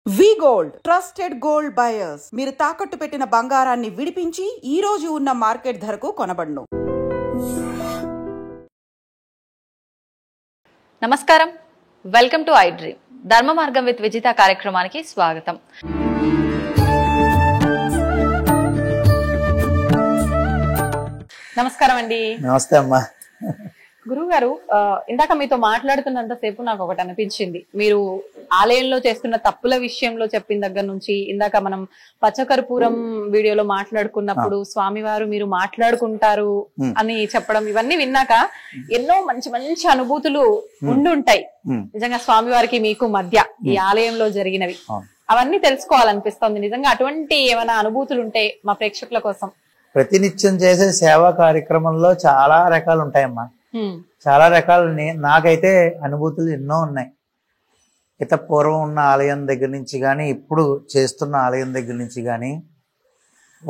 వి gold trusted gold buyers మీరు తాకట్టు పెట్టిన బంగారాన్ని విడిపించి ఈ రోజు ఉన్న మార్కెట్ ధరకు కొనబడును. నమస్కారం, వెల్కమ్ టు ఐ డ్రీమ్ ధర్మ మార్గం విత్ విజిత కార్యక్రమానికి స్వాగతం. నమస్కారం అండి. నమస్తే అమ్మా. గురువు గారు, ఇందాక మీతో మాట్లాడుతున్నంతసేపు నాకు ఒకటి అనిపించింది. మీరు ఆలయంలో చేస్తున్న తప్పుల విషయంలో చెప్పిన దగ్గర నుంచి ఇందాక మనం పచ్చకర్పూరం వీడియోలో మాట్లాడుకున్నప్పుడు స్వామివారు మీరు మాట్లాడుకుంటారు అని చెప్పడం, ఇవన్నీ విన్నాక ఎన్నో మంచి మంచి అనుభూతులు ఉండుంటాయి నిజంగా స్వామివారికి మీకు మధ్య ఈ ఆలయంలో జరిగినవి. అవన్నీ తెలుసుకోవాలనిపిస్తోంది. నిజంగా అటువంటి ఏమైనా అనుభూతులు ఉంటే మా ప్రేక్షకుల కోసం. ప్రతినిత్యం చేసే సేవా కార్యక్రమంలో చాలా రకాలు ఉంటాయమ్మా. చాలా రకాలు. నాకైతే అనుభూతులు ఎన్నో ఉన్నాయి. ఇత పూర్వం ఉన్న ఆలయం దగ్గర నుంచి కానీ ఇప్పుడు చేస్తున్న ఆలయం దగ్గర నుంచి కానీ.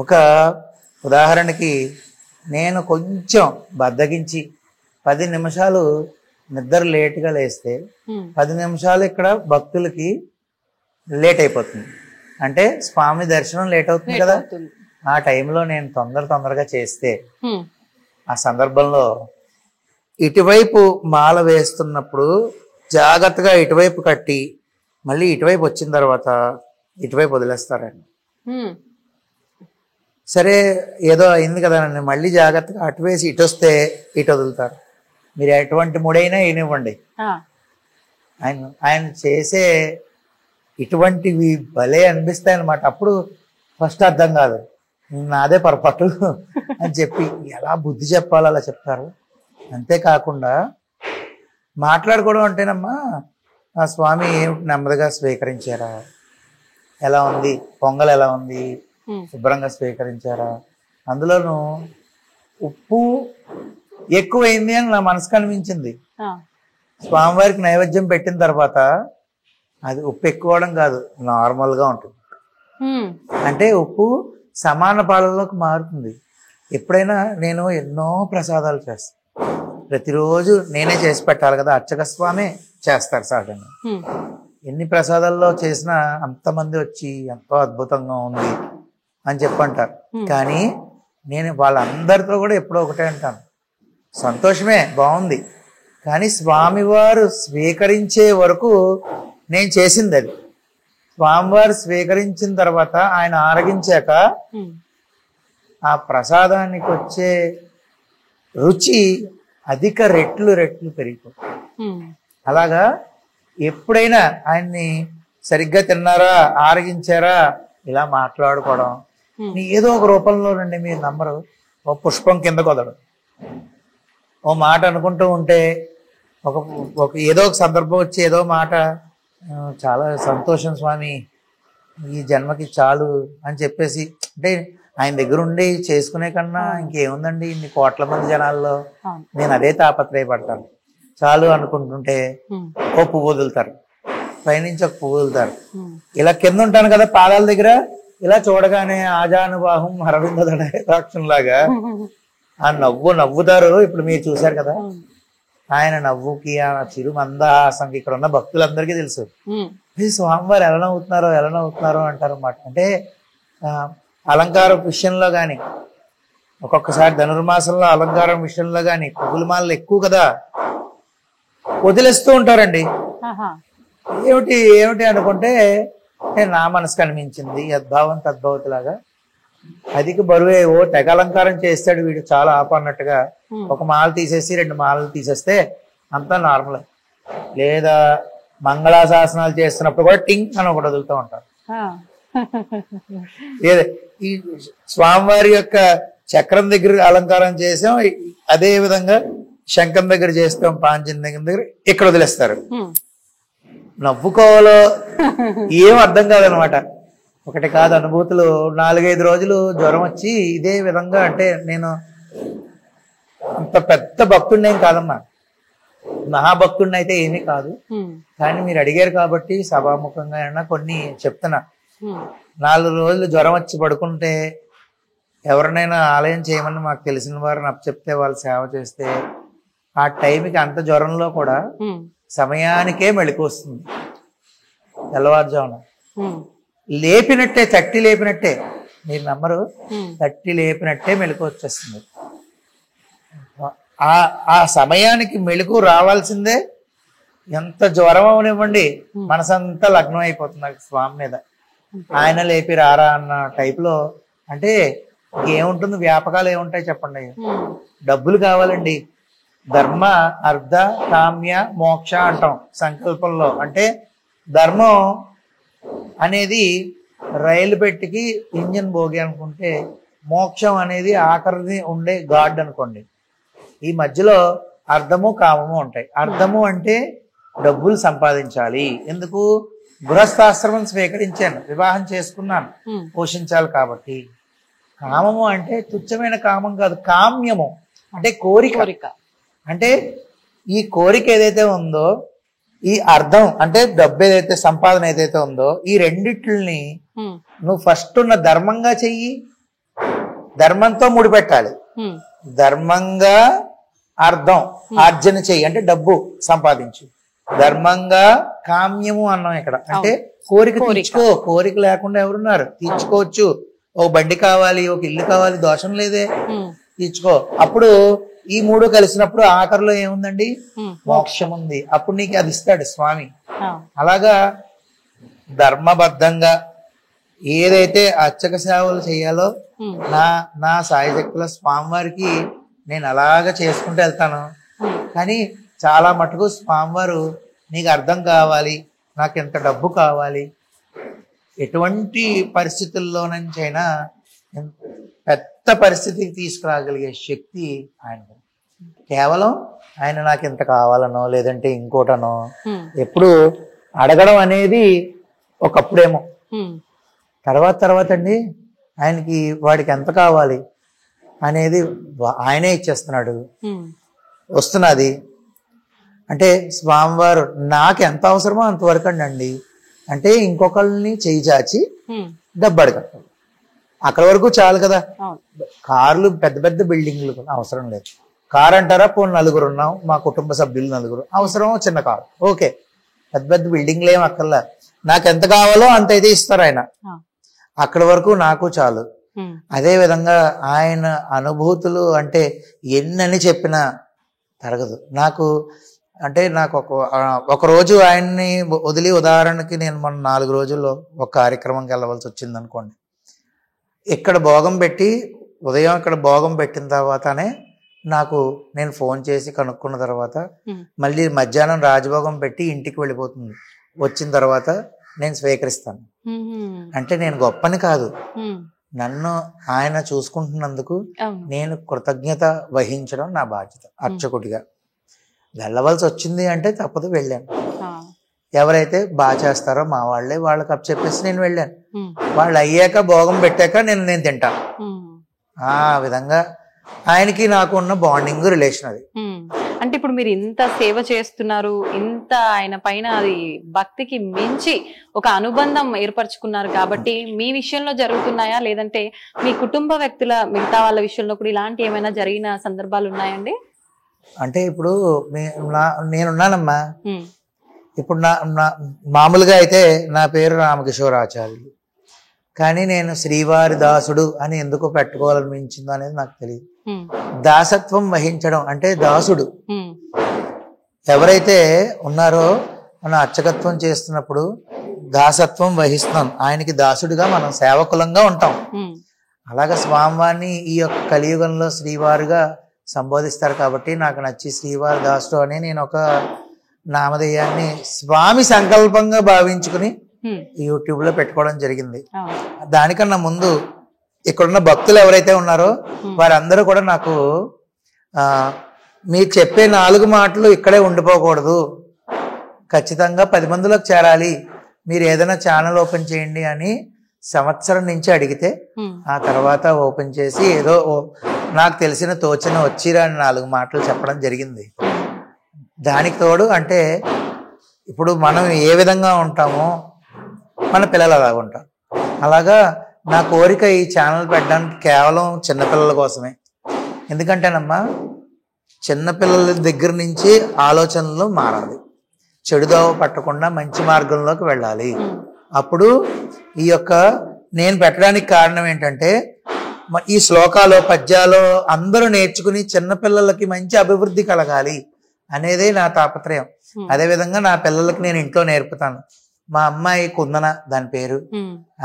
ఒక ఉదాహరణకి నేను కొంచెం బద్దగించి 10 నిమిషాలు నిద్ర లేటుగా లేస్తే 10 నిమిషాలు ఇక్కడ భక్తులకి లేట్ అయిపోతుంది. అంటే స్వామి దర్శనం లేట్ అవుతుంది కదా. ఆ టైంలో నేను తొందరగా చేస్తే ఆ సందర్భంలో ఇటువైపు మాల వేస్తున్నప్పుడు జాగ్రత్తగా ఇటువైపు కట్టి మళ్ళీ ఇటువైపు వచ్చిన తర్వాత ఇటువైపు వదిలేస్తారండి. సరే ఏదో అయింది కదా అని మళ్ళీ జాగ్రత్తగా అటు వేసి ఇటు వస్తే ఇటు వదులుతారు. మీరు ఎటువంటి ముడైనా ఏనివ్వండి, ఆయన చేసే ఇటువంటివి భలే అనిపిస్తాయి అన్నమాట. అప్పుడు ఫస్ట్ అర్థం కాదు, నాదే పొరపాటు అని చెప్పి ఎలా బుద్ధి చెప్పాలో అలా చెప్తారు. అంతేకాకుండా మాట్లాడుకోవడం అంటేనమ్మా, ఆ స్వామి నెమ్మదిగా స్వీకరించారా, ఎలా ఉంది పొంగల్, ఎలా ఉంది శుభ్రంగా స్వీకరించారా, అందులోనూ ఉప్పు ఎక్కువైంది అని నా మనసుకు అనిపించింది. స్వామివారికి నైవేద్యం పెట్టిన తర్వాత అది ఉప్పు ఎక్కువడం కాదు, నార్మల్గా ఉంటుంది. అంటే ఉప్పు సమాన పాలలోకి మారుతుంది. ఎప్పుడైనా నేను ఎన్నో ప్రసాదాలు చేస్తాను, ప్రతిరోజు నేనే చేసి పెట్టాలి కదా, అర్చక స్వామి చేస్తారు సహజంగా. ఎన్ని ప్రసాదాల్లో చేసినా అంతమంది వచ్చి ఎంతో అద్భుతంగా ఉంది అని చెప్పంటారు. కానీ నేను వాళ్ళందరితో కూడా ఎప్పుడో ఒకటే అంటాను, సంతోషమే బాగుంది, కానీ స్వామివారు స్వీకరించే వరకు నేను చేసింది అది. స్వామివారు స్వీకరించిన తర్వాత ఆయన ఆరగించాక ఆ ప్రసాదానికి వచ్చే రుచి అధిక రెట్లు పెరిగిపోతుంది. అలాగా ఎప్పుడైనా ఆయన్ని సరిగ్గా తిన్నారా, ఆరగించారా ఇలా మాట్లాడుకోవడం. ఏదో ఒక రూపంలోనండి, మీరు నమ్మరు, ఓ పుష్పం కింద కొదడం, ఓ మాట అనుకుంటూ ఉంటే ఒక ఏదో ఒక సందర్భం వచ్చి ఏదో మాట, చాలా సంతోషం స్వామి, ఈ జన్మకి చాలు అని చెప్పేసి, అంటే ఆయన దగ్గర ఉండి చేసుకునే కన్నా ఇంకేముందండి, ఇన్ని కోట్ల మంది జనాల్లో నేను అదే తాపత్రయపడతాను. చాలు అనుకుంటుంటే ఓ పువ్వు వదులుతారు, పైనుంచి ఒక పువ్వు వదులుతారు. ఇలా కింద ఉంటాను కదా పాదాల దగ్గర, ఇలా చూడగానే ఆజానుబాహం అరవింద దడాక్షం లాగా ఆ నవ్వుతారు. ఇప్పుడు మీరు చూశారు కదా, ఆయన నవ్వుకి ఆ చిరు మందహాసంకి ఇక్కడ ఉన్న భక్తులందరికీ తెలుసు, స్వామివారు ఎలా నవ్వుతున్నారో అంటారు అన్నమాట. అంటే అలంకారం విషయంలో కానీ, ఒక్కొక్కసారి ధనుర్మాసంలో అలంకారం విషయంలో కానీ పువ్వుల మాలలు ఎక్కువ కదా, వదిలేస్తూ ఉంటారండి. ఏమిటి అనుకుంటే నా మనసుకు అనిపించింది, యద్భావం తద్భవతిలాగా అధిక బరువే ఓ తెగ అలంకారం చేస్తాడు వీడు చాలా ఆపన్నట్టుగా. ఒక మాల తీసేసి 2 మాలలు తీసేస్తే అంతా నార్మల్. లేదా మంగళాశాసనాలు చేస్తున్నప్పుడు కూడా టింగ్ అని ఒకటి వదులుతూ ఉంటారు. ఈ స్వామివారి యొక్క చక్రం దగ్గర అలంకారం చేసాం, అదే విధంగా శంఖం దగ్గర చేస్తాం, పాంచం దగ్గర ఇక్కడ వదిలేస్తారు. నవ్వుకోవాలో ఏం అర్థం కాదనమాట. ఒకటి కాదు అనుభూతులు. 4-5 రోజులు జ్వరం వచ్చి ఇదే విధంగా, అంటే నేను అంత పెద్ద భక్తుడిని ఏం కాదమ్మా, మహాభక్తుడిని అయితే ఏమీ కాదు. కానీ మీరు అడిగారు కాబట్టి సభాముఖంగా అయినా కొన్ని చెప్తున్నా. 4 రోజులు జ్వరం వచ్చి పడుకుంటే ఎవరినైనా ఆలయం చేయమని మాకు తెలిసిన వారిని అప్పచెప్తే వాళ్ళు సేవ చేస్తే ఆ టైంకి అంత జ్వరంలో కూడా సమయానికే మెళుకు వస్తుంది. తెల్లవారుజామున లేపినట్టే, తట్టి లేపినట్టే, మీరు నమ్మరు, తట్టి లేపినట్టే మెలకు వచ్చేస్తుంది. ఆ సమయానికి మెలకు రావాల్సిందే. ఎంత జ్వరం అవనివ్వండి, మనసంతా లగ్నం అయిపోతుంది నాకు స్వామి మీద. ఆయన లేపి రారా అన్న టైప్లో. అంటే ఏముంటుంది, వ్యాపకాలు ఏముంటాయి చెప్పండి. డబ్బులు కావాలండి. ధర్మ, అర్ధ, కామ్య, మోక్ష అంటాం సంకల్పంలో. అంటే ధర్మం అనేది రైలు పెట్టికి ఇంజిన్ భోగి అనుకుంటే, మోక్షం అనేది ఆఖరిని ఉండే గాడ్ అనుకోండి. ఈ మధ్యలో అర్ధము కామము ఉంటాయి. అర్ధము అంటే డబ్బులు సంపాదించాలి. ఎందుకు? గృహస్థాశ్రమం స్వీకరించాను, వివాహం చేసుకున్నాను, పోషించాలి కాబట్టి. కామము అంటే తుచ్చమైన కామం కాదు, కామ్యము అంటే కోరిక. అంటే ఈ కోరిక ఏదైతే ఉందో, ఈ అర్థం అంటే డబ్బు ఏదైతే సంపాదన ఏదైతే ఉందో, ఈ రెండిట్లని నువ్వు ఫస్ట్ ఉన్న ధర్మంగా చెయ్యి. ధర్మంతో ముడిపెట్టాలి. ధర్మంగా అర్థం ఆర్జన చెయ్యి, అంటే డబ్బు సంపాదించు. ధర్మంగా కామ్యము అన్నాం ఇక్కడ, అంటే కోరిక తీర్చుకో. కోరిక లేకుండా ఎవరున్నారు? తీర్చుకోవచ్చు. ఒక బండి కావాలి, ఒక ఇల్లు కావాలి, దోషం లేదే, తీర్చుకో. అప్పుడు ఈ మూడు కలిసినప్పుడు ఆఖరిలో ఏముందండి? మోక్షం ఉంది. అప్పుడు నీకు అది ఇస్తాడు స్వామి. అలాగా ధర్మబద్ధంగా ఏదైతే అర్చక సేవలు చేయాలో నా సాయశక్తుల స్వామివారికి నేను అలాగ చేసుకుంటూ వెళ్తాను. కానీ చాలా మటుకు స్వామివారు నీకు అర్థం కావాలి, నాకు ఎంత డబ్బు కావాలి, ఎటువంటి పరిస్థితుల్లోనంచైనా పెద్ద పరిస్థితికి తీసుకురాగలిగే శక్తి ఆయనకు. కేవలం ఆయన నాకు ఎంత కావాలనో లేదంటే ఇంకోటనో ఎప్పుడు అడగడం అనేది ఒకప్పుడేమో. తర్వాత అండి ఆయనకి వాడికి ఎంత కావాలి అనేది ఆయనే ఇచ్చేస్తున్నాడు, వస్తున్నది. అంటే స్వామివారు నాకు ఎంత అవసరమో అంతవరకు అండి. అంటే ఇంకొకళ్ళని చేయి చాచి డబ్బు అడగట్టు, అక్కడ వరకు చాలు కదా. కార్లు పెద్ద పెద్ద బిల్డింగ్లు అవసరం లేదు. కారు అంటారా, పోనీ నలుగురు ఉన్నాం, మా కుటుంబ సభ్యులు నలుగురు, అవసరం చిన్న కారు, ఓకే. పెద్ద పెద్ద బిల్డింగ్లు ఏం అక్కర్లా. నాకు ఎంత కావాలో అంత అయితే ఇస్తారు ఆయన. అక్కడ వరకు నాకు చాలు. అదే విధంగా ఆయన అనుభూతులు అంటే ఎన్నని చెప్పినా తరగదు నాకు. అంటే నాకు ఒక రోజు ఆయన్ని వదిలి, ఉదాహరణకి నేను మొన్న 4 రోజుల్లో ఒక కార్యక్రమంకి వెళ్ళవలసి వచ్చింది అనుకోండి. ఇక్కడ భోగం పెట్టి, ఉదయం ఇక్కడ భోగం పెట్టిన తర్వాతనే నేను ఫోన్ చేసి కనుక్కున్న తర్వాత మళ్ళీ మధ్యాహ్నం రాజభోగం పెట్టి ఇంటికి వెళ్ళిపోతుంది. వచ్చిన తర్వాత నేను స్వీకరిస్తాను. అంటే నేను గొప్పని కాదు, నన్ను ఆయన చూసుకుంటున్నందుకు నేను కృతజ్ఞత వహించడం నా బాధ్యత అర్చకుడిగా. వెళ్ళవలసి వచ్చింది అంటే తప్పదు, వెళ్ళాను. ఎవరైతే బాగా చేస్తారో మా వాళ్ళే, వాళ్ళకి అప్ చెప్పేసి నేను వెళ్ళాను. వాళ్ళు అయ్యాక భోగం పెట్టాక నేను తింటాను. ఆ విధంగా ఆయనకి నాకు ఉన్న బాండింగ్ రిలేషన్ అది. అంటే ఇప్పుడు మీరు ఇంత సేవ చేస్తున్నారు, ఇంత ఆయన పైన అది భక్తికి మించి ఒక అనుబంధం ఏర్పరచుకున్నారు కాబట్టి మీ విషయంలో జరుగుతున్నాయా, లేదంటే మీ కుటుంబ వ్యక్తుల మిగతా వాళ్ళ విషయంలో కూడా ఇలాంటి ఏమైనా జరిగిన సందర్భాలు ఉన్నాయండి? అంటే ఇప్పుడు నేనున్నానమ్మా. ఇప్పుడు మామూలుగా అయితే నా పేరు రామకిషోరాచార్యులు, కానీ నేను శ్రీవారి దాసుడు అని ఎందుకు పెట్టుకోవాలనిపించిందో అనేది నాకు తెలియదు. దాసత్వం వహించడం అంటే దాసుడు ఎవరైతే ఉన్నారో, మనం అర్చకత్వం చేస్తున్నప్పుడు దాసత్వం వహిస్తున్నాం. ఆయనకి దాసుడిగా మనం సేవకులంగా ఉంటాం. అలాగే స్వామివారిని ఈ యొక్క కలియుగంలో శ్రీవారుగా సంబోధిస్తారు కాబట్టి నాకు నచ్చి శ్రీవారి దాసుడు అని నేను ఒక నామధేయాన్ని స్వామి సంకల్పంగా భావించుకుని యూట్యూబ్ లో పెట్టుకోవడం జరిగింది. దానికన్నా ముందు ఇక్కడున్న భక్తులు ఎవరైతే ఉన్నారో వారందరూ కూడా నాకు మీరు చెప్పే 4 మాటలు ఇక్కడే ఉండిపోకూడదు, ఖచ్చితంగా 10 మందిలోకి చేరాలి, మీరు ఏదైనా ఛానల్ ఓపెన్ చేయండి అని సంవత్సరం నుంచి అడిగితే ఆ తర్వాత ఓపెన్ చేసి ఏదో నాకు తెలిసిన తోచిన వచ్చిరా అని 4 మాటలు చెప్పడం జరిగింది. దానికి తోడు అంటే ఇప్పుడు మనం ఏ విధంగా ఉంటామో మన పిల్లలు అలాగ ఉంటారు. అలాగా నా కోరిక ఈ ఛానల్ పెట్టడానికి కేవలం చిన్నపిల్లల కోసమే. ఎందుకంటేనమ్మా చిన్నపిల్లల దగ్గర నుంచి ఆలోచనలు మారాలి, చెడుదోవ పట్టకుండా మంచి మార్గంలోకి వెళ్ళాలి. అప్పుడు ఈ యొక్క నేను పెట్టడానికి కారణం ఏంటంటే ఈ శ్లోకాలు పద్యాలు అందరూ నేర్చుకుని చిన్నపిల్లలకి మంచి అభివృద్ధి కలగాలి అనేదే నా తాపత్రయం. అదేవిధంగా నా పిల్లలకి నేను ఇంట్లో నేర్పుతాను. మా అమ్మాయి కుందన దాని పేరు,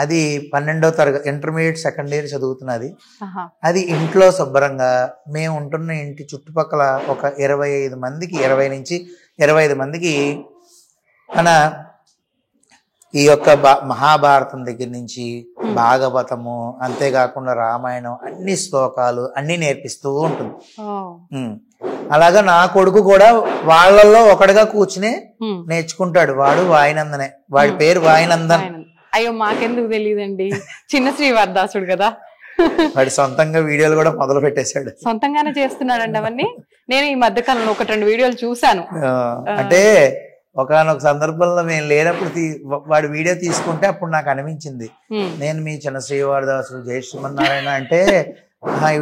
అది 12వ తరగతి ఇంటర్మీడియట్ సెకండ్ ఇయర్ చదువుతున్నది. అది ఇంట్లో శుభ్రంగా మేము ఉంటున్న ఇంటి చుట్టుపక్కల ఒక 20 నుంచి 25 మందికి మన ఈ యొక్క మహాభారతం దగ్గర నుంచి భాగవతము, అంతేకాకుండా రామాయణం, అన్ని శ్లోకాలు అన్ని నేర్పిస్తూ ఉంటుంది. అలాగా నా కొడుకు కూడా వాళ్ళల్లో ఒకటిగా కూర్చుని నేర్చుకుంటాడు. వాడు వాయునందనే, వాడి పేరు వాయునందన్. అయ్యో మాకెందుకు తెలియదండి, చిన్న శ్రీవారదాసుడు కదా. వాడి సొంతంగా వీడియోలు కూడా మొదలు పెట్టేశాడు. సొంతంగానే చేస్తున్నాడండి అవన్నీ. నేను ఈ మధ్య కాలంలో 1-2 వీడియోలు చూసాను. అంటే ఒకనొక సందర్భంలో మేము లేనప్పుడు వాడి వీడియో తీసుకుంటే అప్పుడు నాకు అనిపించింది, నేను మీ చిన్న శ్రీవారదాసు జయ శ్రీమన్నారాయణ అంటే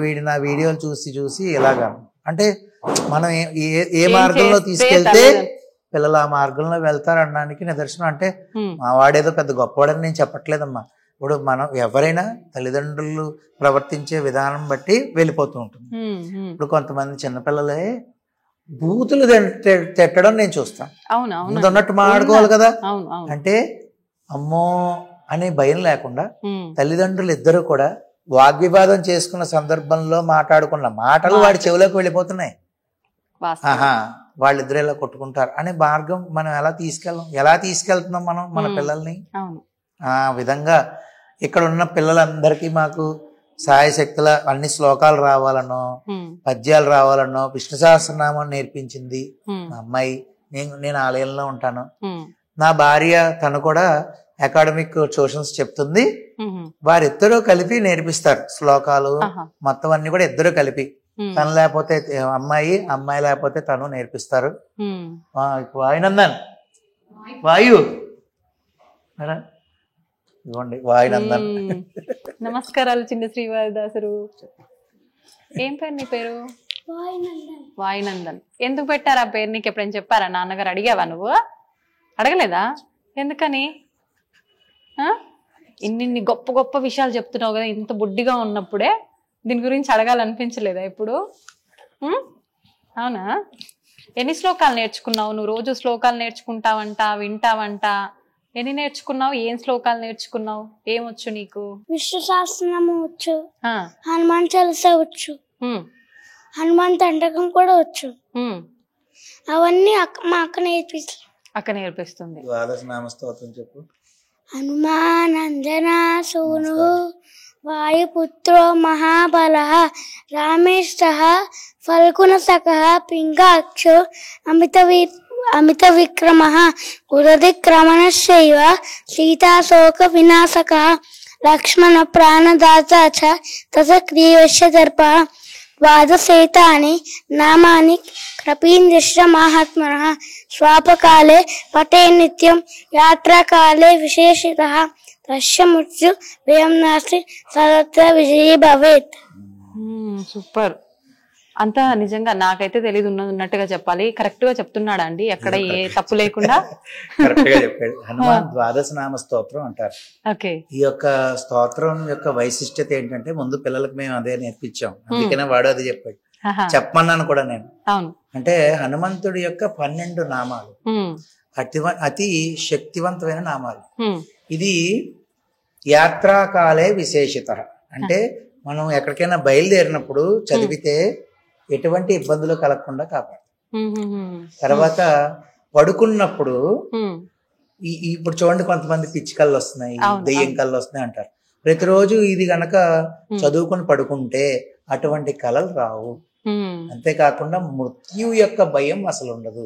వీడి నా వీడియోలు చూసి ఇలాగా. అంటే మనం ఏ మార్గంలో తీసుకెళ్తే పిల్లలు ఆ మార్గంలో వెళ్తారు అనడానికి నిదర్శనం. అంటే మా వాడేదో పెద్ద గొప్పవాడని నేను చెప్పట్లేదమ్మా. ఇప్పుడు మనం ఎవరైనా తల్లిదండ్రులు ప్రవర్తించే విధానం బట్టి వెళ్ళిపోతూ ఉంటుంది. ఇప్పుడు కొంతమంది చిన్నపిల్లలే బూతులు తిట్టడం నేను చూస్తాను. ముందు ఉన్నట్టు మాట్లాడుకోవాలి కదా. అంటే అమ్మో అనే భయం లేకుండా తల్లిదండ్రులు ఇద్దరు కూడా వాగ్వివాదం చేసుకున్న సందర్భంలో మాట్లాడుకున్న మాటలు వాడి చెవిలోకి వెళ్ళిపోతున్నాయి. వాళ్ళిద్దరు ఇలా కొట్టుకుంటారు అనే మార్గం మనం ఎలా తీసుకెళ్తున్నాం మనం మన పిల్లల్ని. ఆ విధంగా ఇక్కడ ఉన్న పిల్లలందరికీ మాకు సాయశక్తుల అన్ని శ్లోకాలు రావాలనో పద్యాలు రావాలనో విష్ణు సహస్రనామం నేర్పించింది మా అమ్మాయి. నేను ఆలయంలో ఉంటాను. నా భార్య తను కూడా అకాడమిక్ ట్యూషన్స్ చెప్తుంది. వారిద్దరూ కలిపి నేర్పిస్తారు శ్లోకాలు మొత్తం అన్ని కూడా ఇద్దరు కలిపి. తను లేకపోతే అమ్మాయి లేకపోతే తను నేర్పిస్తారు. వాయునందన్ వాయు ఇవ్వండి వాయునందన్. నమస్కారాలు చిన్న శ్రీవారదాసురు. ఏం పేరు నీ పేరు? వాయునందన్. ఎందుకు పెట్టారు ఆ పేరు? నీకు ఎప్పుడైనా చెప్పారా? నాన్నగారు అడిగావా? నువ్వు అడగలేదా? ఎందుకని? ఇన్ని గొప్ప గొప్ప విషయాలు చెప్తున్నావు కదా, ఇంత బుడ్డిగా ఉన్నప్పుడే దీని గురించి అడగాలనిపించలేదా ఇప్పుడు? అవునా? ఎన్ని శ్లోకాలు నేర్చుకున్నావు నువ్వు? రోజు శ్లోకాలు నేర్చుకుంటావంట, వింటావంట. ఎన్ని నేర్చుకున్నావు? ఏం శ్లోకాలు నేర్చుకున్నావు? ఏమొచ్చు నీకు? విష్ణు సహస్రనామం వచ్చు, హనుమాన్ చాలీసా వచ్చు, హనుమాన్ తండకం కూడా వచ్చు. అవన్నీ మా అక్క నేర్పిస్తుంది. చెప్పు. హనుమానందనా సూను వాయుపుత్రో మహాబలః రామేష్టః ఫల్గుణసఖః పింగాక్షో అమిత విక్రమః ఉదధిక్రమణశ్చైవ సీతాశోక వినాశకః లక్ష్మణ ప్రాణదాత చ తసగ్రీవస్య దర్పః ద్వాదశేతాని నామాని కపీంద్రశ్చ మహాత్మనః స్వాపకాలే పటే నిత్యం యాత్రాకాలే విశేషితః తస్య మృత్యు భయం నాస్తి సర్వత్ర విజయీ భవేత్. సూపర్. అంతా నిజంగా నాకైతే తెలియదు, ఉన్నట్టుగా చెప్పాలి. కరెక్ట్ గా చెప్తున్నాడా అండి? ఎక్కడ ఏ తప్పు లేకుండా కరెక్ట్ గా చెప్పాడు. హనుమాన్ ద్వాదశ నామ స్తోత్రం అంటారు. ఓకే. ఈ యొక్క స్తోత్రం యొక్క వైశిష్టత ఏంటంటే ముందు పిల్లలకు మేము అదే నేర్పించాం, అందుకనే వాడు అది చెప్పాడు. చెప్పమన్నాను కూడా నేను. అంటే హనుమంతుడి యొక్క 12 నామాలు అతి శక్తివంతమైన నామాలు. ఇది యాత్రాకాలే విశేషిత. అంటే మనం ఎక్కడికైనా బయలుదేరినప్పుడు చదివితే ఎటువంటి ఇబ్బందులు కలగకుండా కాపాడు. తర్వాత పడుకున్నప్పుడు ఇప్పుడు చూడండి, కొంతమంది పిచ్చి కళ్ళు వస్తున్నాయి, దెయ్యం కళ్ళు వస్తున్నాయి అంటారు. ప్రతిరోజు ఇది గనక చదువుకుని పడుకుంటే అటువంటి కళలు రావు. అంతేకాకుండా మృత్యు యొక్క భయం అసలు ఉండదు.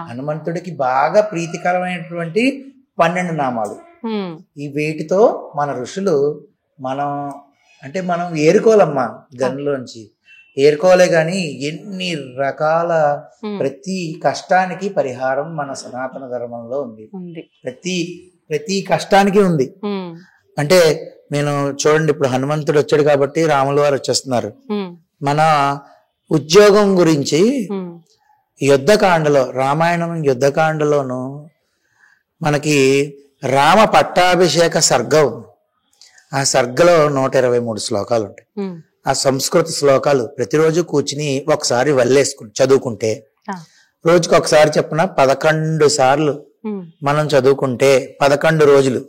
హనుమంతుడికి బాగా ప్రీతికరమైనటువంటి 12 నామాలు. ఈ వీటితో మన ఋషులు మనం ఏరుకోవాలమ్మా, గన్లోంచి ఏరుకోలే గాని ఎన్ని రకాల ప్రతి కష్టానికి పరిహారం మన సనాతన ధర్మంలో ఉంది. ప్రతి కష్టానికి ఉంది. అంటే నేను చూడండి, ఇప్పుడు హనుమంతుడు వచ్చాడు కాబట్టి రాముల వారు వచ్చేస్తున్నారు. మన ఉద్యోగం గురించి యుద్ధకాండలో, రామాయణం యుద్ధకాండలోను మనకి రామ పట్టాభిషేక సర్గం, ఆ సర్గలో 123 శ్లోకాలు ఉంటాయి. ఆ సంస్కృత శ్లోకాలు ప్రతిరోజు కూర్చుని ఒకసారి వల్లేసుకుని చదువుకుంటే, రోజుకి ఒకసారి చెప్పిన 11 సార్లు మనం చదువుకుంటే 11 రోజులు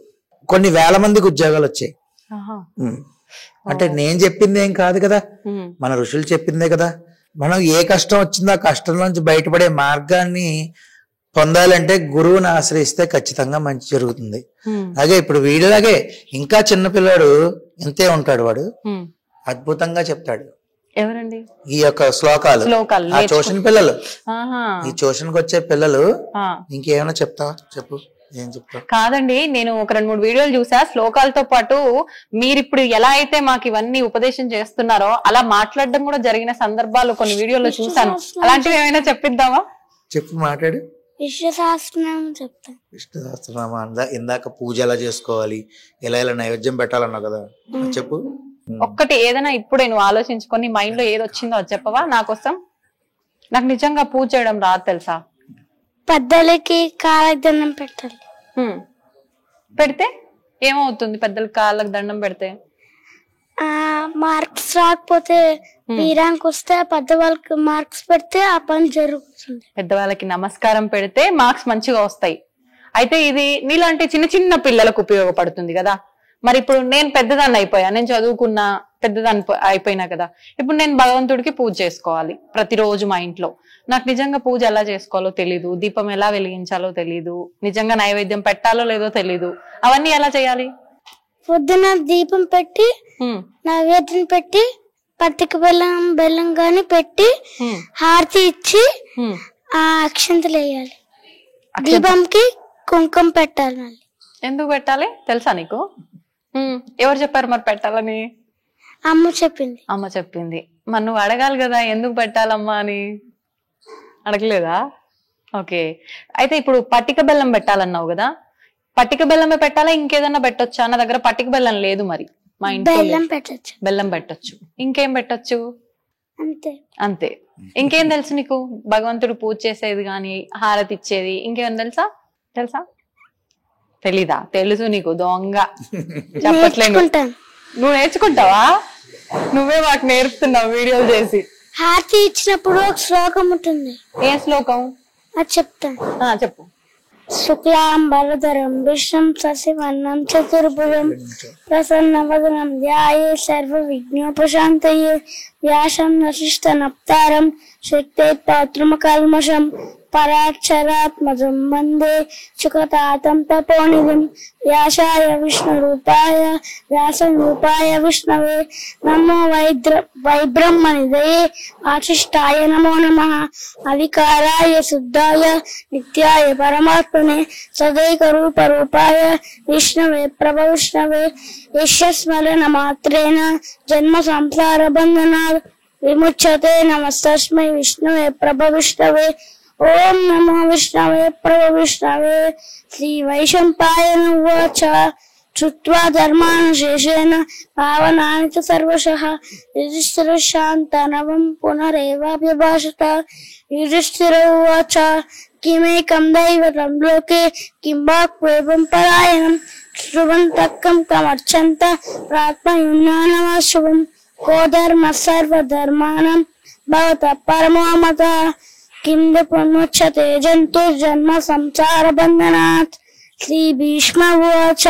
కొన్ని వేల మందికి ఉద్యోగాలు వచ్చాయి. అంటే నేను చెప్పింది ఏం కాదు కదా, మన ఋషులు చెప్పిందే కదా. మనం ఏ కష్టం వచ్చిందో ఆ కష్టం నుంచి బయటపడే మార్గాన్ని పొందాలంటే గురువుని ఆశ్రయిస్తే ఖచ్చితంగా మంచి జరుగుతుంది. అలాగే ఇప్పుడు వీడిలాగే ఇంకా చిన్నపిల్లాడు ఇంతే ఉంటాడు, వాడు అద్భుతంగా చెప్తాడు. ఎవరండి ఈ యొక్క శ్లోకాలు? ఆ ట్యూషన్ పిల్లలు, ఈ ట్యూషన్కి వచ్చే పిల్లలు. ఇంకేమైనా చెప్తావా? చెప్పు, ఏం చెప్తావు? కాదండి, నేను ఒక 2-3 వీడియోలు చూసా. శ్లోకాలతో పాటు మీరు ఇప్పుడు ఎలా అయితే మాకు ఇవన్నీ ఉపదేశం చేస్తున్నారో అలా మాట్లాడడం కూడా జరిగిన సందర్భాలు కొన్ని వీడియోలో చూసాను. అలాంటివి ఏమైనా చెప్పిద్దామా? చెప్పు, మాట్లాడు. విష్ణు సహస్రనామం చెప్తాను. విష్ణు సహస్రనామం ఇందాక పూజ ఎలా చేసుకోవాలి, ఎలా నైవేద్యం పెట్టాలన్నావు కదా, చెప్పు. ఒక్కటి ఏదైనా ఇప్పుడే నువ్వు ఆలోచించుకొని మైండ్ లో ఏది వచ్చిందో అది చెప్పవా నా కోసం? నాకు నిజంగా పూజ చేయడం రాదు తెలుసా. పెద్దలకి కాళ్ళకి దండం పెట్టాలి. పెడితే ఏమవుతుంది? పెద్దలకి కాళ్ళకి దండం పెడితే మార్క్స్ రాకపోతే వీరానికి వస్తే పెద్దవాళ్ళకి మార్క్స్ పెడితే ఆ పని జరుగుతుంది. పెద్దవాళ్ళకి నమస్కారం పెడితే మార్క్స్ మంచిగా వస్తాయి. అయితే ఇది నీలాంటి చిన్న చిన్న పిల్లలకు ఉపయోగపడుతుంది కదా. మరి ఇప్పుడు నేను పెద్దదాన్ని అయిపోయా, నేను చదువుకున్నా, పెద్దదాన్ని అయిపోయినా కదా. ఇప్పుడు నేను భగవంతుడికి పూజ చేసుకోవాలి ప్రతిరోజు మా ఇంట్లో. నాకు నిజంగా పూజ ఎలా చేసుకోవాలో తెలీదు, దీపం ఎలా వెలిగించాలో తెలీదు, నిజంగా నైవేద్యం పెట్టాలో లేదో తెలీదు. అవన్నీ ఎలా చేయాలి? పొద్దున దీపం పెట్టి నైవేద్యం పెట్టి పత్తిక బెల్లం గాని పెట్టి హారతి ఇచ్చి ఆ అక్షంతలు వేయాలి. దీపంకి కుంకుమ పెట్టాలి. ఎందుకు పెట్టాలి తెలుసా నీకు? ఎవరు చెప్పారు మరి పెట్టాలని? అమ్మ చెప్పింది. అమ్మ చెప్పింది. మరి నువ్వు అడగాలి కదా ఎందుకు పెట్టాలమ్మా అని. అడగలేదా? ఓకే. అయితే ఇప్పుడు పట్టిక బెల్లం పెట్టాలన్నావు కదా, పట్టిక బెల్లమే పెట్టాలా ఇంకేదన్నా పెట్టొచ్చా? నా దగ్గర పట్టిక బెల్లం లేదు. మరి మా ఇంట్లో బెల్లం పెట్టొచ్చు. ఇంకేం పెట్టొచ్చు? అంతే. ఇంకేం తెలుసు నీకు? భగవంతుడు పూజ చేసేది గాని, హారతి ఇచ్చేది, ఇంకేం తెలుసా? తెలీదా? తెలుసు నీకు, దొంగ చెప్పట్లేదు. నువ్వు నేర్చుకుంటావా? నువ్వే మాకు నేర్పుతున్నావు వీడియోలు చేసి. హారతి ఇచ్చినప్పుడు ఒక శ్లోకం ఉంటుంది. ఏ శ్లోకం? అది చెప్తాను. చెప్పు. శుక్లాంబరధరం విష్ణుం శశివర్ణం చతుర్భుజం ప్రసన్నవదనం ధ్యాయే సర్వ విఘ్నోపశాంతయే వ్యాసం వశిష్ఠ నప్తారం శక్తే పౌత్రమకల్మషం పరాక్షరాత్మజం వందే సుఖతాతం తపోనిధిం వ్యాసాయ విష్ణురూపాయ వ్యాసరూపాయ విష్ణవే నమో వైబ్రహ్మనిధయే వాసిష్ఠాయ నమో నమః అవికారాయ శుద్ధాయ నిత్యాయ పరమాత్మనే సదైక రూపాయ విష్ణవే ప్రభవిష్ణవే యస్మరణ మాత్రేణ జన్మ సంసార బంధనాత్ విముచ్యతే నమస్తస్మై విష్ణవే ప్రభవిష్ణవే ఓం నమో విష్ణవే ప్రభవిష్ణవే శ్రీ వైశంపాయన ఉవాచ శ్రుత్వా ధర్మానుశేషేణ పావనాని చ సర్వశః యుధిష్ఠిర శాంతనవం పునరేవాభ్యభాషత యుధిష్ఠిర ఉవాచ కిమేకం దైవతం లోకే కిం వాక్వేవం పరాయణం శృణ్వంతక్కం కమర్చంత ప్రాత్మయున్నానమాశుభం కో ధర్మ సర్వధర్మాణం భవతః పరమో మతః కిం పునముచ్యతే జంతుర్జన్మ సంసార బంధనాత్ శ్రీ భీష్మ ఉవాచ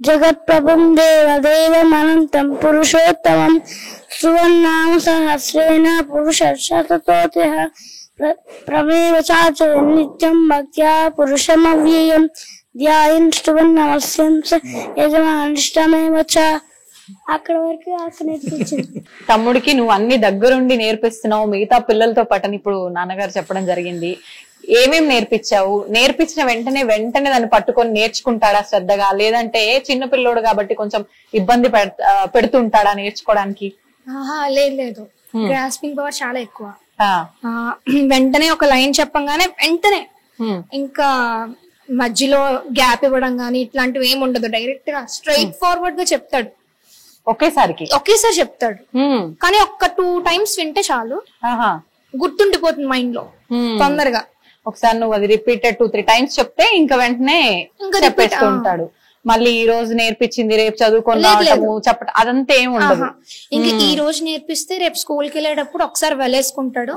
జగత్ప్రభుం దేవదేవమనంతం పురుషోత్తమం సువర్ణామ సహస్రేణ పురుషశతతోతిః ప్రమేవ చాచ నిత్యం భక్త్యా పురుషమవ్యయం ధ్యాయన్ సువర్ణమస్యం యజమానిష్టమేవ చ. అక్కడ వరకు నేర్పించింది. తమ్ముడికి నువ్వు అన్ని దగ్గరుండి నేర్పిస్తున్నావు, మిగతా పిల్లలతో పాటు ఇప్పుడు నాన్నగారు చెప్పడం జరిగింది. ఏమేం నేర్పించావు? నేర్పించిన వెంటనే దాన్ని పట్టుకొని నేర్చుకుంటాడా శ్రద్ధగా, లేదంటే చిన్న పిల్లోడు కాబట్టి కొంచెం ఇబ్బంది పెడుతుంటాడా నేర్చుకోవడానికి? లేదు, గ్రాస్పింగ్ పవర్ చాలా ఎక్కువ. వెంటనే ఒక లైన్ చెప్పంగానే వెంటనే, ఇంకా మధ్యలో గ్యాప్ ఇవ్వడం గానీ ఇట్లాంటివి ఏమి ఉండదు. డైరెక్ట్ గా స్ట్రైట్ ఫార్వర్డ్ గా చెప్తాడు. ఒకేసారి చెప్తాడు, కానీ ఒక్క 2 times వింటే చాలు, గుర్తుండిపోతుంది మైండ్ లో తొందరగా. ఒకసారి నువ్వు అది రిపీటెడ్ 2-3 టైమ్స్ చెప్తే ఇంకా వెంటనే చెప్పేస్తూ ఉంటాడు. మళ్ళీ ఈ రోజు నేర్పించింది రేపు చదువుకొని రావటము చెప్పటం అదంతా ఏమి ఉండదు. ఇంకా ఈ రోజు నేర్పిస్తే రేపు స్కూల్ కి వెళ్ళేటప్పుడు ఒకసారి వెలేసుకుంటాడు,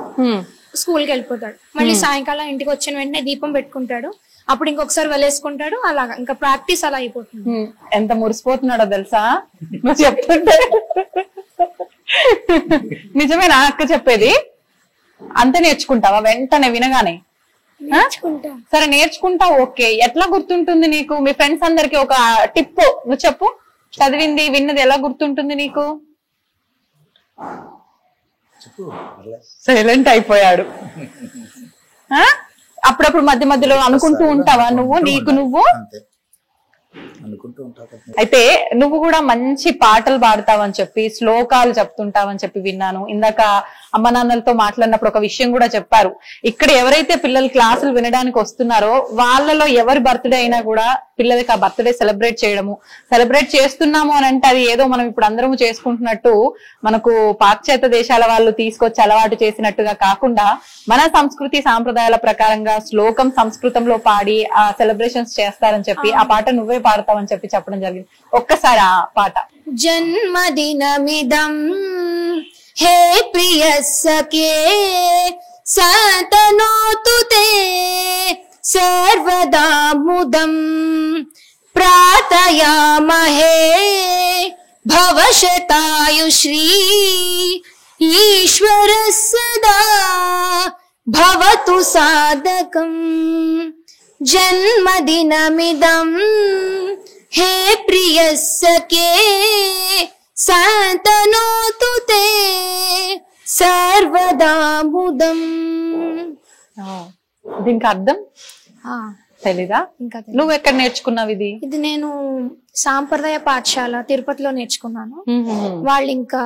స్కూల్ కి వెళ్ళిపోతాడు. మళ్ళీ సాయంకాలం ఇంటికి వచ్చిన వెంటనే దీపం పెట్టుకుంటాడు, అప్పుడు ఇంకొకసారి వెలేసుకుంటాడు. అలాగా ఇంకా ప్రాక్టీస్ అలా అయిపోతుంది. ఎంత మురిసిపోతున్నాడో తెలుసా నువ్వు చెప్తుంటే. నిజమేనా అక్క చెప్పేది? అంతే నేర్చుకుంటావా వెంటనే వినగానే? సరే నేర్చుకుంటావు, ఓకే. ఎట్లా గుర్తుంటుంది నీకు? మీ ఫ్రెండ్స్ అందరికి ఒక టిప్ నువ్వు చెప్పు. చదివింది విన్నది ఎలా గుర్తుంటుంది నీకు? సైలెంట్ అయిపోయాడు. అప్పుడప్పుడు మధ్య మధ్యలో అనుకుంటూ ఉంటావా నువ్వు నీకు నువ్వు? అయితే నువ్వు కూడా మంచి పాటలు పాడతావని చెప్పి శ్లోకాలు చెప్తుంటావని చెప్పి విన్నాను. ఇందాక అమ్మ నాన్నలతో మాట్లాడినప్పుడు ఒక విషయం కూడా చెప్పారు. ఇక్కడ ఎవరైతే పిల్లలు క్లాసులు వినడానికి వస్తున్నారో వాళ్ళలో ఎవరి బర్త్డే అయినా కూడా పిల్లలకి ఆ బర్త్డే సెలబ్రేట్ చేస్తున్నాము అని అంటే అది ఏదో మనం ఇప్పుడు అందరము చేసుకుంటున్నట్టు మనకు పాశ్చాత్య దేశాల వాళ్ళు తీసుకొచ్చి అలవాటు చేసినట్టుగా కాకుండా మన సంస్కృతి సాంప్రదాయాల ప్రకారంగా శ్లోకం సంస్కృతంలో పాడి ఆ సెలబ్రేషన్స్ చేస్తారని చెప్పి ఆ పాట నువ్వే పాడతావని చెప్పి చెప్పడం జరిగింది. ఒక్కసారి ఆ పాట. జన్మదినమిదం హే ప్రియ సఖే సతనోతు తే సర్వదా ముదం ప్రార్థయామహే భవశతాయుశ్రీ ఈశ్వర సదా భవతు సాధకం. జన్మదినమిదం హే ప్రియ సఖే సతనోతు తే సర్వదా ముదం. దీనికి అర్థం తెలీదా? ఇంకా నువ్వు ఎక్కడ నేర్చుకున్నావు ఇది? ఇది నేను సాంప్రదాయ పాఠశాల తిరుపతిలో నేర్చుకున్నాను. వాళ్ళు ఇంకా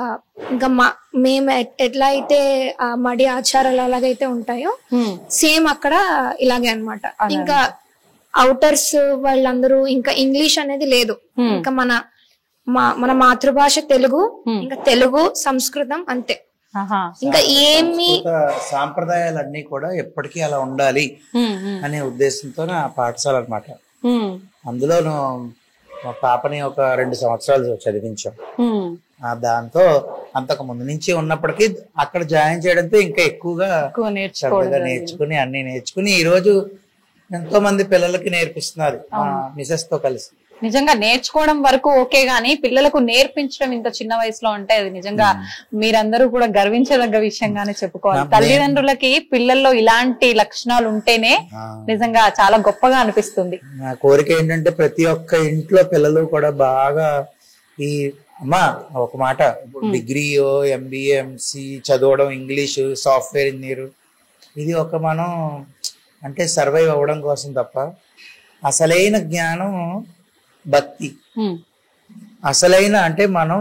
మేము ఎట్లా అయితే ఆ మడి ఆచారాలు అలాగైతే ఉంటాయో సేమ్ అక్కడ ఇలాగే అన్నమాట. ఇంకా అవుటర్స్ వాళ్ళందరూ ఇంకా ఇంగ్లీష్ అనేది లేదు. ఇంకా మన మాతృభాష తెలుగు, ఇంకా తెలుగు సంస్కృతం అంతే. ఇంకా ఏమి సాంప్రదాయాలన్నీ కూడా ఎప్పటికీ అలా ఉండాలి అనే ఉద్దేశంతో ఆ పాఠశాల అన్నమాట. అందులోను మా పాపని ఒక 2 సంవత్సరాలు చదివించాం. దాంతో అంతకు ముందు నుంచి ఉన్నప్పటికీ అక్కడ జాయిన్ చేయడంతో ఇంకా ఎక్కువగా నేర్చుకుని అన్ని నేర్చుకుని ఈ రోజు ఎంతో మంది పిల్లలకి నేర్పిస్తున్నారు మిసెస్ తో కలిసి. నిజంగా నేర్చుకోవడం వరకు ఓకే గానీ పిల్లలకు నేర్పించడం ఇంత చిన్న వయసులో అంటే అది నిజంగా మీరందరూ కూడా గర్వించదగ్గ విషయంగానే చెప్పుకోవాలి. తల్లిదండ్రులకి పిల్లల్లో ఇలాంటి లక్షణాలు ఉంటేనే నిజంగా చాలా గొప్పగా అనిపిస్తుంది. నా కోరిక ఏంటంటే ప్రతి ఒక్క ఇంట్లో పిల్లలు కూడా బాగా ఈ అమ్మా ఒక మాట డిగ్రీయో ఎంబీఏ ఎంసీ చదవడం, ఇంగ్లీషు, సాఫ్ట్వేర్ ఇంజనీర్, ఇది ఒక మనం అంటే సర్వైవ్ అవ్వడం కోసం తప్ప అసలైన జ్ఞానం భక్తి. అసలైన అంటే మనం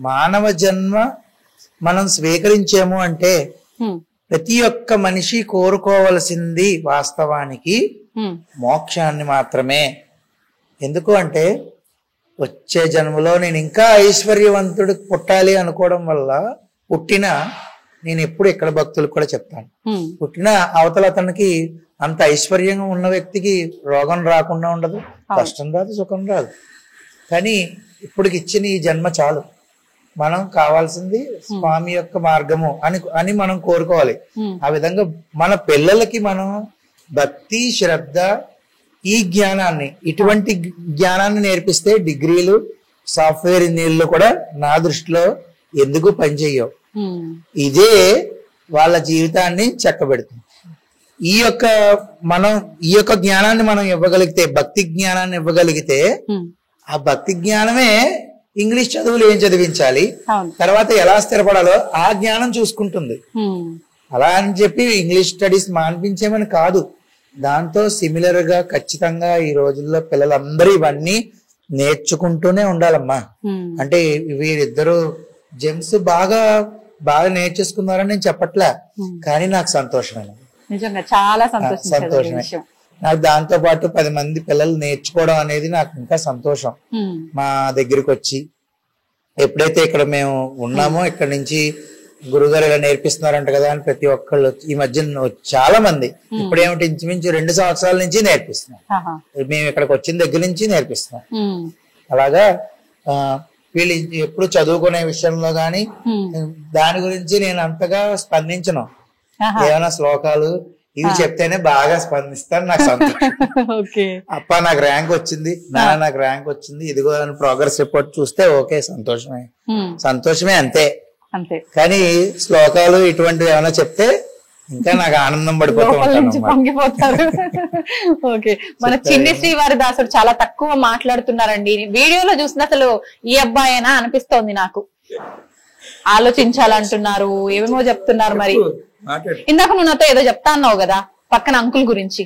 మానవ జన్మ మనం స్వీకరించాము అంటే ప్రతి ఒక్క మనిషి కోరుకోవలసింది వాస్తవానికి మోక్షాన్ని మాత్రమే. ఎందుకు అంటే వచ్చే జన్మలో నేను ఇంకా ఐశ్వర్యవంతుడు పుట్టాలి అనుకోవడం వల్ల నేను ఎప్పుడు ఇక్కడ భక్తులకు కూడా చెప్తాను, పుట్టిన అవతల అతనికి అంత ఐశ్వర్యంగా ఉన్న వ్యక్తికి రోగం రాకుండా ఉండదు, కష్టం రాదు, సుఖం రాదు. కానీ ఇప్పటికి ఇచ్చిన ఈ జన్మ చాలు, మనం కావాల్సింది స్వామి యొక్క మార్గము అని మనం కోరుకోవాలి. ఆ విధంగా మన పిల్లలకి మనం భక్తి, శ్రద్ధ, ఈ జ్ఞానాన్ని, ఇటువంటి జ్ఞానాన్ని నేర్పిస్తే డిగ్రీలు, సాఫ్ట్వేర్ ఇంజనీర్లు కూడా నా దృష్టిలో ఎందుకు పనిచేయవు. ఇదే వాళ్ళ జీవితాన్ని చక్కబెడుతుంది. ఈ యొక్క జ్ఞానాన్ని మనం ఇవ్వగలిగితే, భక్తి జ్ఞానాన్ని ఇవ్వగలిగితే, ఆ భక్తి జ్ఞానమే ఇంగ్లీష్ చదువులు ఏం చదివించాలి, తర్వాత ఎలా స్థిరపడాలో ఆ జ్ఞానం చూసుకుంటుంది. అలా అని చెప్పి ఇంగ్లీష్ స్టడీస్ మాన్పించేమని కాదు, దాంతో సిమిలర్ గా ఖచ్చితంగా ఈ రోజుల్లో పిల్లలందరూ ఇవన్నీ నేర్చుకుంటూనే ఉండాలమ్మా. అంటే వీరిద్దరు జెమ్స్ బాగా నేర్చేసుకున్నారని నేను చెప్పట్లే, కానీ నాకు సంతోషమైన నిజంగా చాలా సంతోషమే. నాకు దాంతో పాటు 10 మంది పిల్లలు నేర్చుకోవడం అనేది నాకు ఇంకా సంతోషం. మా దగ్గరికి వచ్చి ఎప్పుడైతే ఇక్కడ మేము ఉన్నామో, ఇక్కడ నుంచి గురుగారు ఇలా నేర్పిస్తున్నారంట కదా అని ప్రతి ఒక్కళ్ళు ఈ మధ్య చాలా మంది ఇప్పుడేమిటి ఇంచుమించు 2 సంవత్సరాల నుంచి నేర్పిస్తున్నాం. మేము ఇక్కడికి వచ్చిన దగ్గర నుంచి నేర్పిస్తున్నాం. అలాగా వీళ్ళు ఎప్పుడు చదువుకునే విషయంలో గాని దాని గురించి నేను అంతగా స్పందించను. ఏమైనా శ్లోకాలు ఇవి చెప్తేనే బాగా స్పందిస్తాను. నాకు సంతోషం. అప్ప నాకు ర్యాంక్ వచ్చింది, నాన్న నాకు ర్యాంక్ వచ్చింది, ఇదిగో అని ప్రోగ్రెస్ రిపోర్ట్ చూస్తే ఓకే, సంతోషమే అంతే. కానీ శ్లోకాలు ఇటువంటివి ఏమైనా చెప్తే ఇంకా నాకు ఆనందం పొంగిపోతారు. ఓకే, మన చిన్ని శ్రీవారి దాసుడు చాలా తక్కువ మాట్లాడుతున్నారండి. వీడియోలో చూసిన అసలు ఈ అబ్బాయేనా అనిపిస్తోంది నాకు. ఆలోచించాలంటున్నారు, ఏమేమో చెప్తున్నారు. మరి ఇందాక నువ్వు నాతో ఏదో చెప్తా అన్నావు కదా పక్కన అంకుల్ గురించి,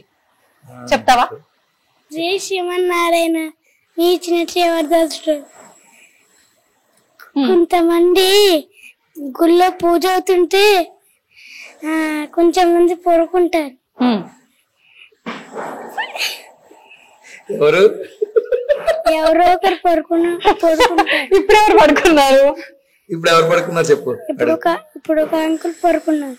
చెప్తావా? జై శ్రీమన్నారాయణ. మీ చిన్న శ్రీవారి దాసుడు కొంతమంది గుళ్ళో పూజ అవుతుంటే కొంచెం మంది పడుకుంటారు. ఎవరో ఒకరు పడుకుంటారు. ఇప్పుడు ఎవరు పడుకున్నారు? ఇప్పుడు ఎవరు పడుకున్నారు చెప్పు. ఇప్పుడు ఒక అంకుల్ పడుకున్నారు.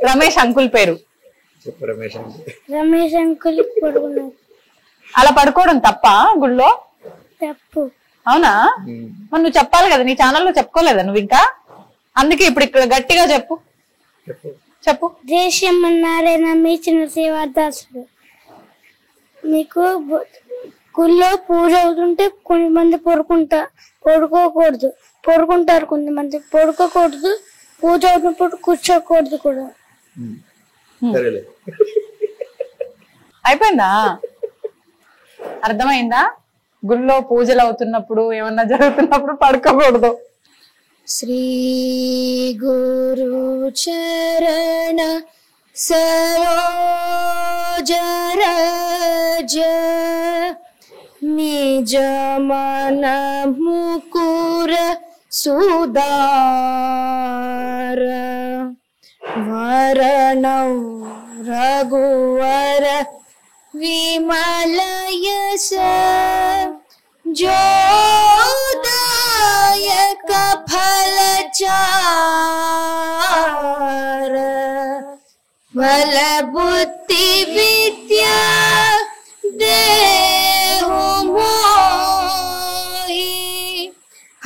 రమేష్ అంకుల్ పేరు రమేష్ అంకుల్ పడుకున్నారు. అలా పడుకోవడం తప్ప గుళ్ళో? తప్పు. అవునా? మరి నువ్వు చెప్పాలి కదా, నీ ఛానల్లో చెప్పుకోలేదా నువ్వు ఇంకా? అందుకే ఇప్పుడు ఇక్కడ గట్టిగా చెప్పు. జై శ్రీమన్నారాయణ. మీ చిన్న శ్రీవారి దాసుడు. మీకు గుళ్ళో పూజ అవుతుంటే కొంతమంది పడుకోకూడదు, పడుకుంటారు. కొంతమంది పడుకోకూడదు, పూజ అవుతున్నప్పుడు కూర్చోకూడదు కూడా. అయిపోయిందా? అర్థమైందా? గుళ్ళో పూజలు అవుతున్నప్పుడు ఏమన్నా జరుగుతున్నప్పుడు పడుకోకూడదు. శ్రీ గురు చరణ సరోజ రజ నిజ మన ముకుర సుదార వరణౌ రఘువర విమల యశ జోదాయక ఫలచార బల బుద్ధి విద్యా దేహు మోహి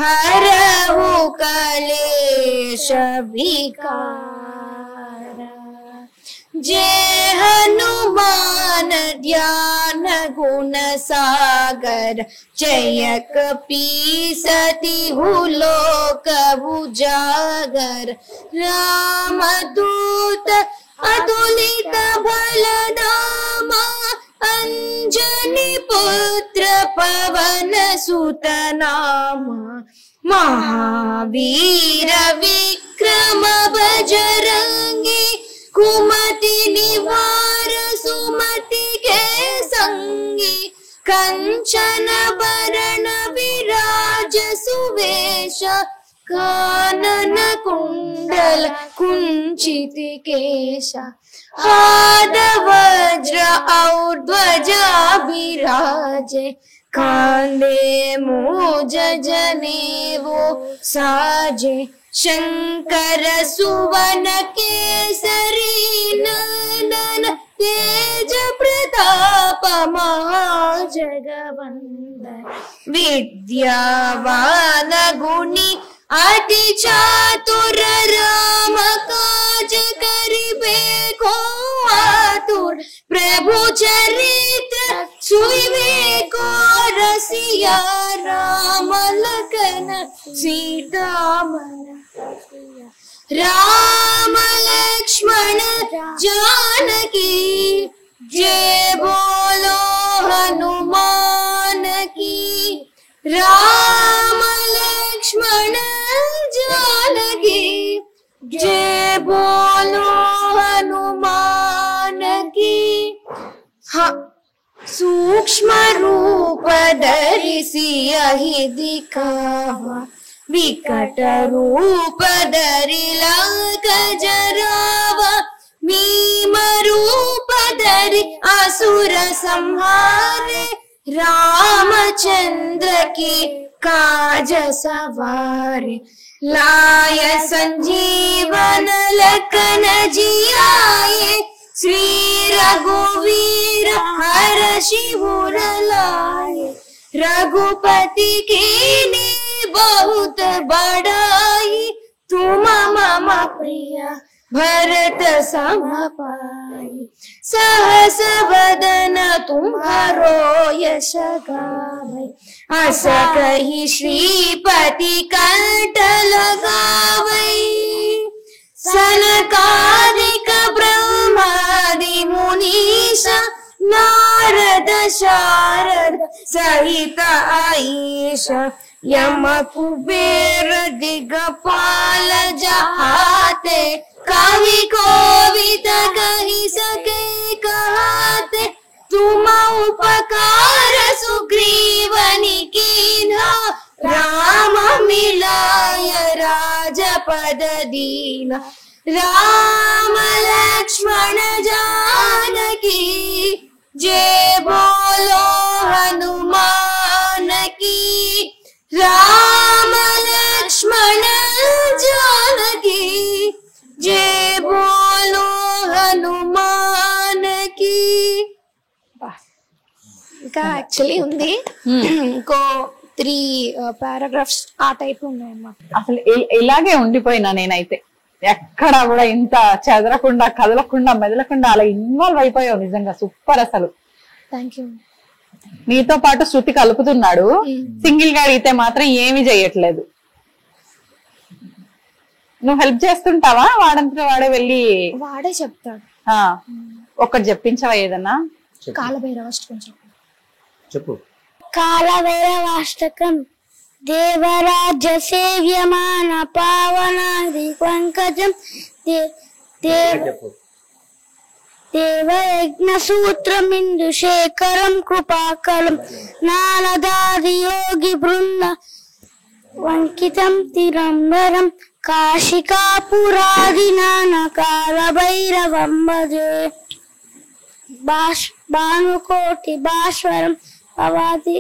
హరహు కలేశ వికార जय हनुमान ध्यान गुण सागर जय कपीसति हुलोक उजागर रामदूत अतुलित बलधामा अंजनी पुत्र पवन सुत नामा महावीर विक्रम बजरंगी कुमति निवार सुमति के संगी कंचन बरण विराज सुवेश कानन कुंडल कुंचित केश हाथ वज्र और ध्वजा विराजे कांधे मूज जनेऊ साजे शंकर सुवन केसरी नंदन तेज प्रताप महाजगवंदन विद्यावान गुणी अति चातुर राम काज करिबे को आतुर प्रभु चरित्र सुइबे को रसिया राम लखन सीता मन राम लक्ष्मण जानकी जय बोलो हनुमान की राम लक्ष्मण जानकी जय बोलो हनुमान की सूक्ष्म रूप धरिसी यही दिखावा विकट रूप धरि लंक जरावा भीम रूप धरि असुर संहारे रामचंद्र की काज सवारे, लाय संजीवन लखन जियाए, श्री रघुवीर हर्षि उर लाए, रघुपति कीन्ही बहुत बड़ाई, तुम मम प्रिय भरत सम पाई, सहस वदन तुम्हारो यश गावै, अस कहि श्रीपति कंठ लगावै, सनकादिक ब्रह्मादि मुनीश, नारद शारद सहित ईश, यम कुबेर दिगपाल जहाते, कवि कोविद कहि सके कहाते, तुम उपकार सुग्रीवनि कीन्हा, राम मिलाय राजपद दीना, राम लक्ष्मण जानकी जय बोलो हनुमान की, राम लक्ष्मण जानकी जय बोलो हनुमान की. ఇంకా యాక్చువల్లీ ఉంది ఇంకో 3 పారాగ్రాఫ్స్ ఆ టైప్ ఉన్నాయన్నమాట. అసలు ఇలాగే ఉండిపోయినా నేనైతే, ఎక్కడా కూడా ఇంత చెదరకుండా కదలకుండా మెదలకుండా అలా ఇన్వాల్వ్ అయిపోయావు. నిజంగా సూపర్. అసలు థ్యాంక్ యూ. నీతో పాటు శృతి కలుపుతున్నాడు, సింగిల్ గా అడిగితే మాత్రం ఏమీ చెయ్యట్లేదు. నువ్వు హెల్ప్ చేస్తుంటావా? వాడంతా వాడే వెళ్ళి వాడే చెప్తాడు. ఒక్కటి చెప్పించవా ఏదన్నా? కాలభైరవాష్టకం చెప్పు. కాలభైరవాష్టకం దేవరాజ్య సేవ్యమాన పావనాది పంకజం దేవయజ్ఞ సూత్రమిందు శేఖరం కృపాకరం నారదాది యోగి బృంద వంకితం తిరంబరం కాశికాపురాది నానకాల భైరవం భజే భానుకోటి భాస్వరం పవాది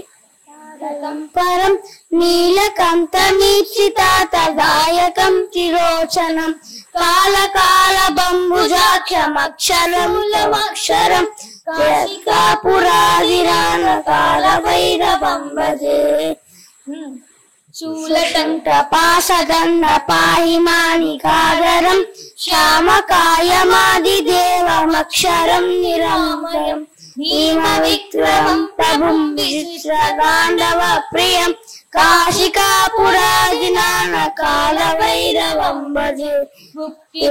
పరం నీలకంఠమీక్షితాతదాయకం త్రిలోచనం కాళకాల బంబుజాక్షమక్షరములమక్షరం కాశికాపురాదిరానకాల భైరవం భజే శూలకంఠ పాశదండ పాహి మాణికాధరం శ్యామకాయమాది దేవమక్షరం నిరామయం భీమ విక్రమం ప్రభుం విశ్రగాండవ ప్రియం కాశికాపురాదినానకాల భైరవం భజే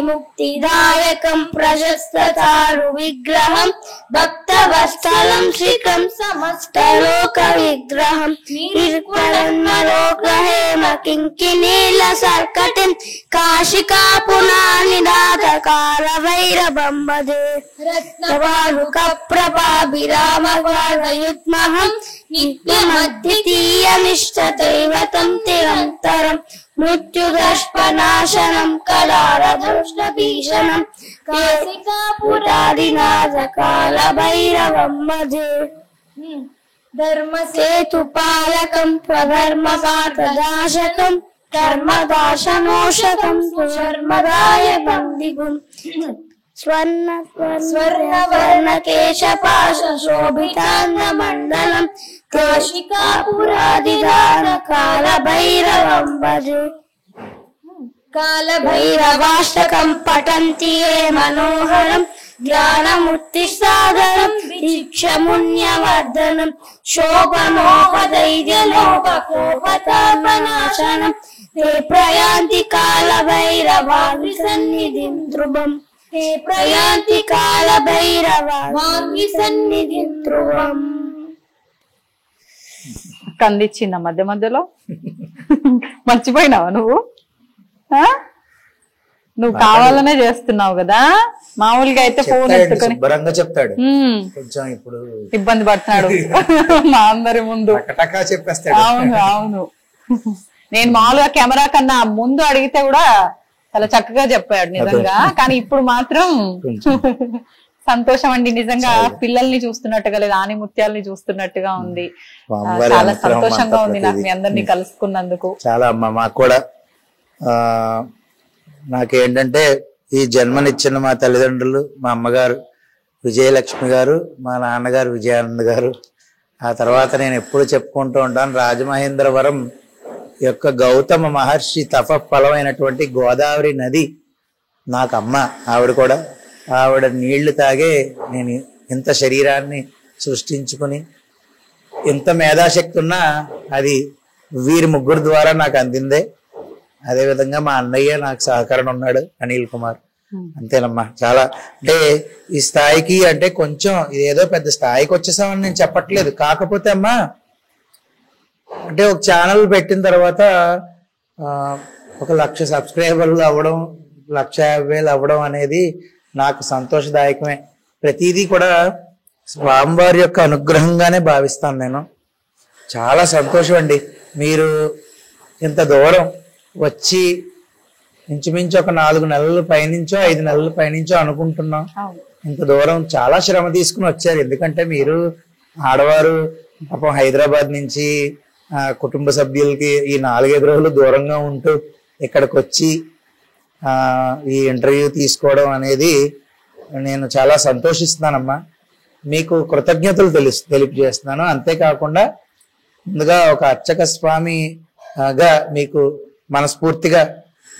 ముక్తిదాయకం ప్రశస్తతారు విగ్రహం భక్తవత్సలం శ్రీకం సమస్తలోక విగ్రహం నిర్మలోకహేమ కింకినీల సర్కటిం కాశికాపురానిదాతకాల భైరవం భజే రత్నవాలుక ప్రభాభిరామవాదయుగ్మహం నిత్యమద్వితీయమిష్టదైవతం తిరంతరం మృత్యుదర్శనాశనం కళారదృష్టభీషణం కాశికాపురాదినాథకాల భైరవం భజే ధర్మసేతుపాలకం స్వధర్మపార్థదాశకం ధర్మదాశనోషకం సుధర్మదాయకం దిగుం స్వర్ణకేశపాశోభితాంగమండలం కాశికాపురాదిదానకాల భైరవం భజే కాలభైరవాష్టకం పఠంతి ఏ మనోహరం జ్ఞానముత్తిసాగరం దీక్షముణ్యవర్ధనం శోభనోపదైర్యలోకోపతాపనాశనం ते प्रयान्ति कालभैरवां सन्निधिं ध्रुवम् ते प्रयान्ति कालभैरवां सन्निधिं ध्रुवम्. కందిచ్చిన మధ్య మధ్యలో మర్చిపోయినావా నువ్వు? నువ్వు కావాలనే చేస్తున్నావు కదా. మామూలుగా అయితే ఫోన్ ఎత్తుకొని శుభ్రంగా చెప్తాడు, కొంచెం ఇప్పుడు ఇబ్బంది పడుతున్నాడు మా అందరి ముందు చెప్పేస్తాడు. అవును అవును, నేను మామూలుగా కెమెరా కన్నా ముందు అడిగితే కూడా చాలా చక్కగా చెప్పాడు నిజంగా. కానీ ఇప్పుడు మాత్రం సంతోషం అండి, నిజంగా పిల్లల్ని చూస్తున్నట్టుగా లేదా ఆనిముత్యాలని చూస్తున్నట్టుగా ఉంది. అమ్మవారి చాలా అనుగ్రహం సంతోషంగా అంతా ఉంది నాకు మీ ప్రతిదీ. అందరినీ కలుసుకున్నందుకు. చాలా అమ్మ మాకు కూడా నాకేంటంటే ఈ జన్మనిచ్చిన మా తల్లిదండ్రులు, మా అమ్మగారు విజయలక్ష్మి గారు, మా నాన్నగారు విజయానంద్ గారు. ఆ తర్వాత నేను ఎప్పుడు చెప్పుకుంటూ ఉంటాను, రాజమహేంద్రవరం యొక్క గౌతమ మహర్షి తప ఫలమైనటువంటి గోదావరి నది నాకు అమ్మ. ఆవిడ కూడా, ఆవిడ నీళ్లు తాగే నేను ఇంత శరీరాన్ని సృష్టించుకుని ఎంత మేధాశక్తి ఉన్నా అది వీరి ముగ్గురు ద్వారా నాకు అందిందే. అదేవిధంగా మా అన్నయ్య నాకు సహకరణ ఉన్నాడు, అనిల్ కుమార్. అంతేనమ్మా. చాలా అంటే ఈ స్థాయికి అంటే కొంచెం ఇదేదో పెద్ద స్థాయికి వచ్చేసామని నేను చెప్పట్లేదు. కాకపోతే అమ్మా అంటే ఒక ఛానల్ పెట్టిన తర్వాత 1,00,000 సబ్స్క్రైబర్లు అవ్వడం, 1,50,000 అవ్వడం అనేది నాకు సంతోషదాయకమే. ప్రతిదీ కూడా స్వామివారి యొక్క అనుగ్రహంగానే భావిస్తాను నేను. చాలా సంతోషం అండి. మీరు ఇంత దూరం వచ్చి ఇంచుమించు ఒక 4 నెలల పైనుంచో 5 నెలల పైనుంచో అనుకుంటున్నాం. ఇంత దూరం చాలా శ్రమ తీసుకుని వచ్చారు. ఎందుకంటే మీరు ఆడవారు పాపం హైదరాబాద్ నుంచి కుటుంబ సభ్యులకి ఈ 4-5 రోజులు దూరంగా ఉంటూ ఇక్కడికి వచ్చి ఈ ఇంటర్వ్యూ తీసుకోవడం అనేది నేను చాలా సంతోషిస్తున్నానమ్మా. మీకు కృతజ్ఞతలు తెలియజేస్తున్నాను. అంతేకాకుండా ముందుగా ఒక అర్చక స్వామిగా మీకు మనస్ఫూర్తిగా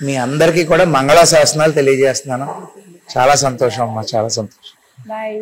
మీ అందరికీ కూడా మంగళాశాసనాలు తెలియజేస్తున్నాను. చాలా సంతోషం అమ్మా, చాలా సంతోషం. బాయ్.